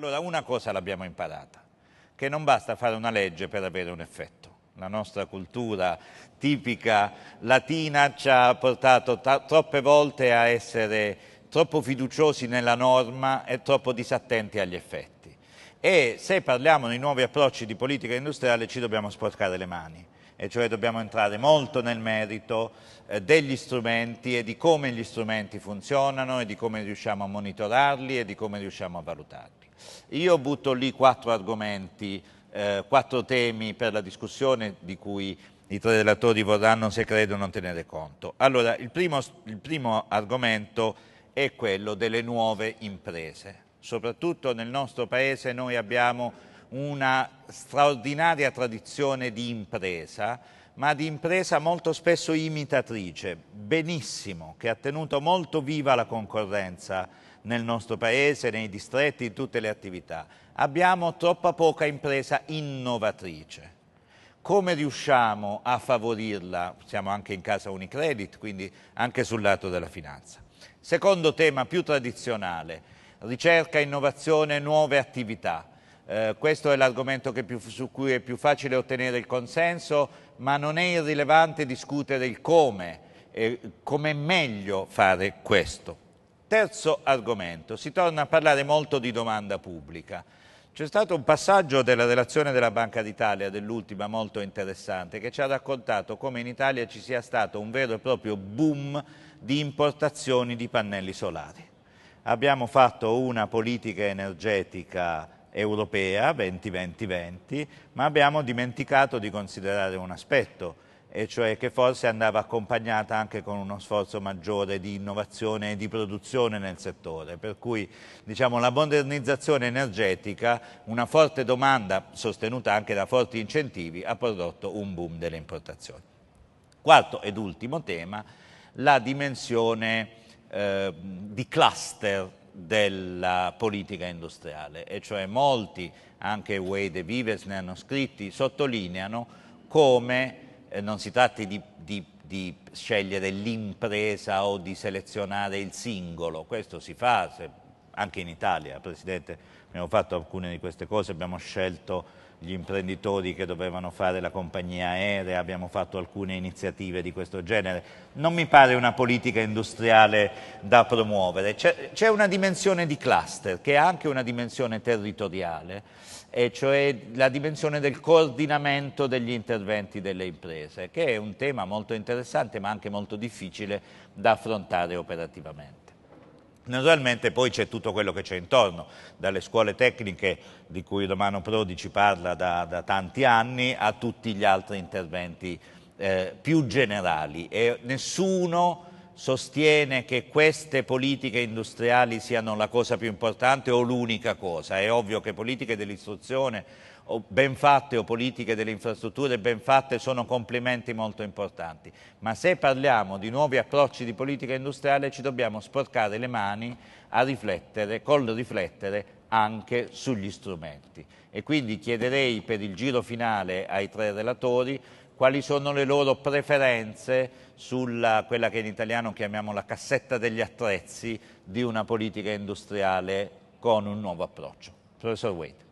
Allora, una cosa l'abbiamo imparata, che non basta fare una legge per avere un effetto. La nostra cultura tipica latina ci ha portato troppe volte a essere troppo fiduciosi nella norma e troppo disattenti agli effetti. E se parliamo di nuovi approcci di politica industriale ci dobbiamo sporcare le mani, e cioè dobbiamo entrare molto nel merito degli strumenti e di come gli strumenti funzionano e di come riusciamo a monitorarli e di come riusciamo a valutarli. Io butto lì 4 argomenti, 4 temi per la discussione di cui i 3 relatori vorranno, se credono, tenere conto. Allora, il primo argomento è quello delle nuove imprese. Soprattutto nel nostro Paese noi abbiamo una straordinaria tradizione di impresa, ma di impresa molto spesso imitatrice, benissimo, che ha tenuto molto viva la concorrenza nel nostro Paese, nei distretti, in tutte le attività. Abbiamo troppa poca impresa innovatrice. Come riusciamo a favorirla? Siamo anche in casa Unicredit, quindi anche sul lato della finanza. Secondo tema più tradizionale, ricerca, innovazione, nuove attività. Questo è l'argomento su cui è più facile ottenere il consenso, ma non è irrilevante discutere il come è meglio fare questo. Terzo argomento, si torna a parlare molto di domanda pubblica. C'è stato un passaggio della relazione della Banca d'Italia, dell'ultima, molto interessante, che ci ha raccontato come in Italia ci sia stato un vero e proprio boom di importazioni di pannelli solari. Abbiamo fatto una politica energetica europea 20-20-20, ma abbiamo dimenticato di considerare un aspetto, e cioè che forse andava accompagnata anche con uno sforzo maggiore di innovazione e di produzione nel settore, per cui diciamo, la modernizzazione energetica, una forte domanda sostenuta anche da forti incentivi, ha prodotto un boom delle importazioni. Quarto ed ultimo tema, la dimensione di cluster della politica industriale, e cioè molti, anche Wade e Vives ne hanno scritti, sottolineano come non si tratti di scegliere l'impresa o di selezionare il singolo, questo si fa anche in Italia, Presidente, abbiamo fatto alcune di queste cose, abbiamo scelto gli imprenditori che dovevano fare la compagnia aerea, abbiamo fatto alcune iniziative di questo genere. Non mi pare una politica industriale da promuovere. C'è una dimensione di cluster che ha anche una dimensione territoriale, e cioè la dimensione del coordinamento degli interventi delle imprese, che è un tema molto interessante ma anche molto difficile da affrontare operativamente. Naturalmente poi c'è tutto quello che c'è intorno, dalle scuole tecniche di cui Romano Prodi ci parla da tanti anni, a tutti gli altri interventi più generali, e nessuno sostiene che queste politiche industriali siano la cosa più importante o l'unica cosa. È ovvio che politiche dell'istruzione ben fatte o politiche delle infrastrutture ben fatte sono complementi molto importanti, ma se parliamo di nuovi approcci di politica industriale ci dobbiamo sporcare le mani a riflettere, col riflettere anche sugli strumenti, e quindi chiederei per il giro finale ai 3 relatori quali sono le loro preferenze sulla quella che in italiano chiamiamo la cassetta degli attrezzi di una politica industriale con un nuovo approccio. Professor Wade.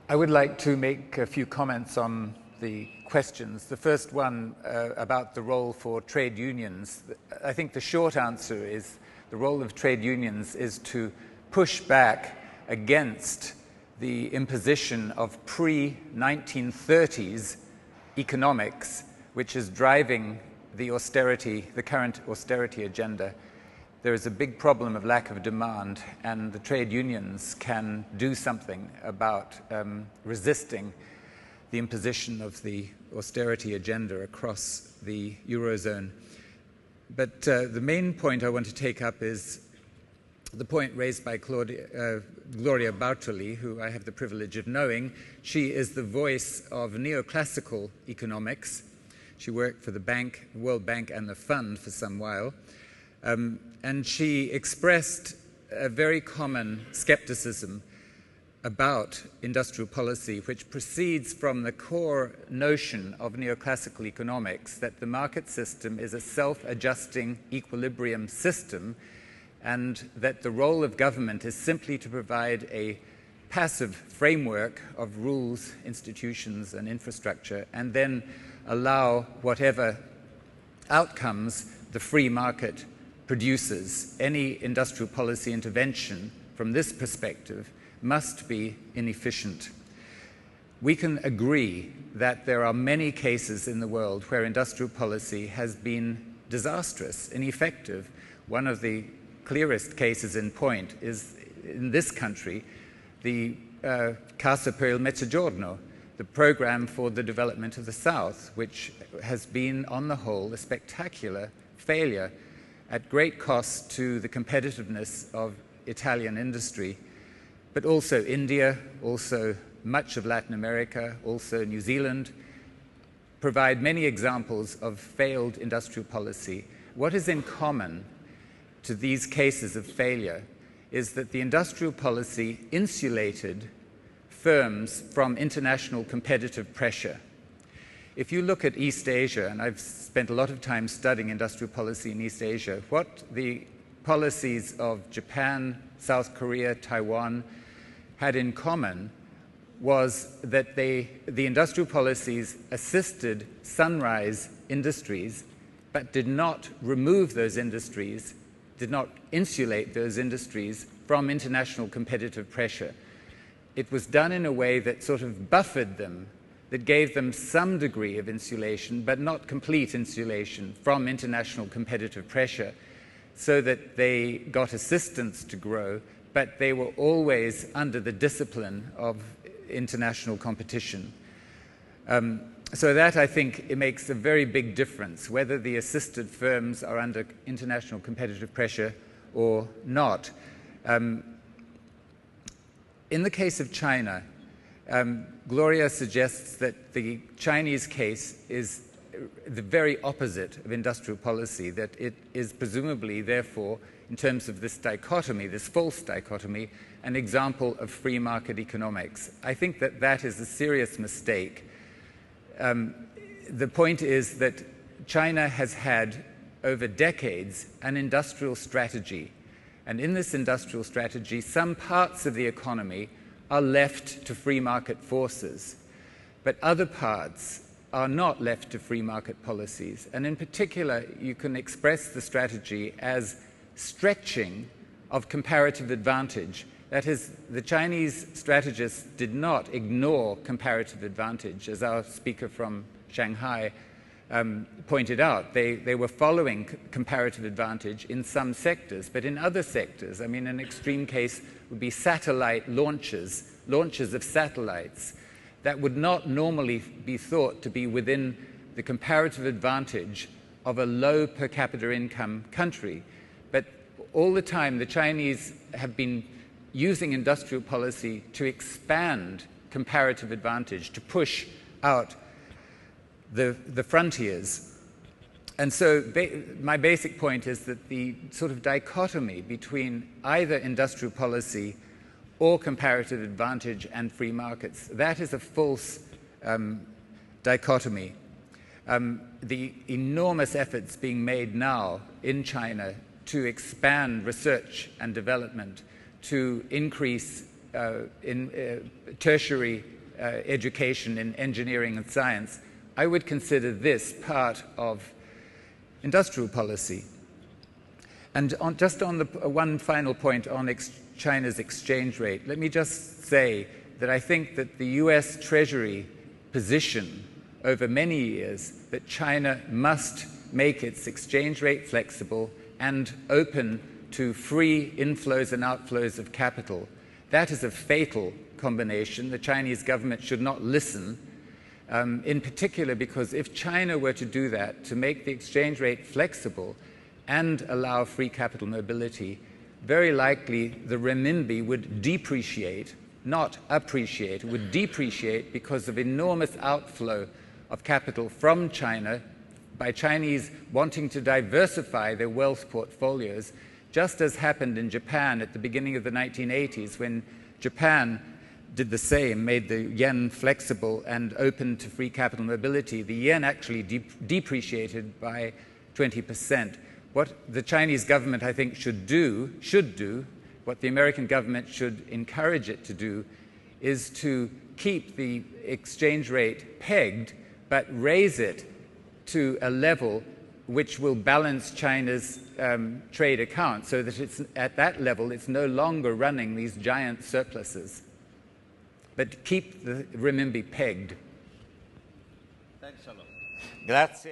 I would like to make a few comments on the questions. The first one about the role for trade unions. I think the short answer is the role of trade unions is to push back against the imposition of pre-1930s economics, which is driving the current austerity agenda. There is a big problem of lack of demand, and the trade unions can do something about resisting the imposition of the austerity agenda across the Eurozone. But the main point I want to take up is the point raised by Gloria Bartoli, who I have the privilege of knowing. She is the voice of neoclassical economics. She worked for the World Bank and the Fund for some while. And she expressed a very common skepticism about industrial policy, which proceeds from the core notion of neoclassical economics that the market system is a self-adjusting equilibrium system, and that the role of government is simply to provide a passive framework of rules, institutions, and infrastructure, and then allow whatever outcomes the free market produces. Any industrial policy intervention from this perspective must be inefficient. We can agree that there are many cases in the world where industrial policy has been disastrous, ineffective. One of the clearest cases in point is in this country, the Casa per il Mezzogiorno, the program for the development of the South, which has been, on the whole, a spectacular failure at great cost to the competitiveness of Italian industry, but also India, also much of Latin America, also New Zealand, provide many examples of failed industrial policy. What is in common to these cases of failure is that the industrial policy insulated firms from international competitive pressure. If you look at East Asia, and I've spent a lot of time studying industrial policy in East Asia, what the policies of Japan, South Korea, Taiwan had in common was that the industrial policies assisted sunrise industries, but did not remove those industries, did not insulate those industries from international competitive pressure. It was done in a way that sort of buffered them, that gave them some degree of insulation, but not complete insulation from international competitive pressure, so that they got assistance to grow, but they were always under the discipline of international competition. So that, I think, it makes a very big difference, whether the assisted firms are under international competitive pressure or not. In the case of China, Gloria suggests that the Chinese case is the very opposite of industrial policy, that it is presumably, therefore, in terms of this dichotomy, this false dichotomy, an example of free market economics. I think that that is a serious mistake. The point is that China has had, over decades, an industrial strategy. And in this industrial strategy, some parts of the economy are left to free market forces, but other parts are not left to free market policies. And in particular, you can express the strategy as stretching of comparative advantage. That is, the Chinese strategists did not ignore comparative advantage, as our speaker from Shanghai pointed out. They were following comparative advantage in some sectors, but in other sectors, I mean, an extreme case would be satellite launches of satellites that would not normally be thought to be within the comparative advantage of a low per capita income country. But all the time, the Chinese have been using industrial policy to expand comparative advantage, to push out the frontiers. And so my basic point is that the sort of dichotomy between either industrial policy or comparative advantage and free markets, that is a false dichotomy. The enormous efforts being made now in China to expand research and development, to increase in tertiary education in engineering and science, I would consider this part of industrial policy. And just on the one final point on China's exchange rate, let me just say that I think that the US Treasury position over many years that China must make its exchange rate flexible and open to free inflows and outflows of capital, that is a fatal combination. The Chinese government should not listen, in particular because if China were to do that, to make the exchange rate flexible and allow free capital mobility, very likely the renminbi would depreciate, not appreciate. It would depreciate because of enormous outflow of capital from China by Chinese wanting to diversify their wealth portfolios, just as happened in Japan at the beginning of the 1980s when Japan did the same, made the yen flexible and open to free capital mobility. The yen actually depreciated by 20%. What the Chinese government, I think, should do, what the American government should encourage it to do, is to keep the exchange rate pegged, but raise it to a level which will balance China's trade account, so that it's at that level it's no longer running these giant surpluses, but keep the renminbi pegged. Thanks a lot. Grazie.